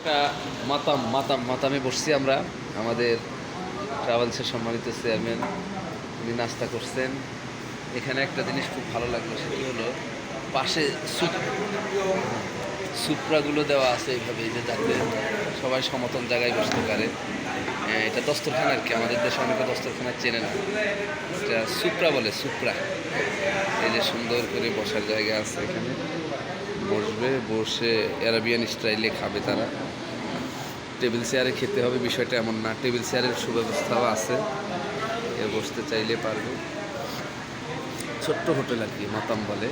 একটা মাতামে বসছি আমরা। আমাদের ট্রাভেলসের সম্মানিত চেয়ারম্যান উনি নাস্তা করছেন। এখানে একটা জিনিস খুব ভালো লাগলো, সেটি হলো পাশে সুপ্রাগুলো দেওয়া আছে এইভাবে, যে যাতে সবাই সমতল জায়গায় বসতে পারে। এটা দস্তরখানা আর কি, আমাদের দেশে অনেকে দস্তরখানা চেনে না, এটা সুপ্রা বলে, সুপ্রা। এই যে সুন্দর করে বসার জায়গা আছে, এখানে বসবে, বসে অ্যারাবিয়ান স্টাইলে খাবে তারা। টেবিল চেয়ারে খেতে হবে বিষয়টা এমন না, টেবিল চেয়ারের সুব্যবস্থাও আছে, এ বসতে চাইলে পারবে। ছোট্ট হোটেল আর কি, মাতাম বলে।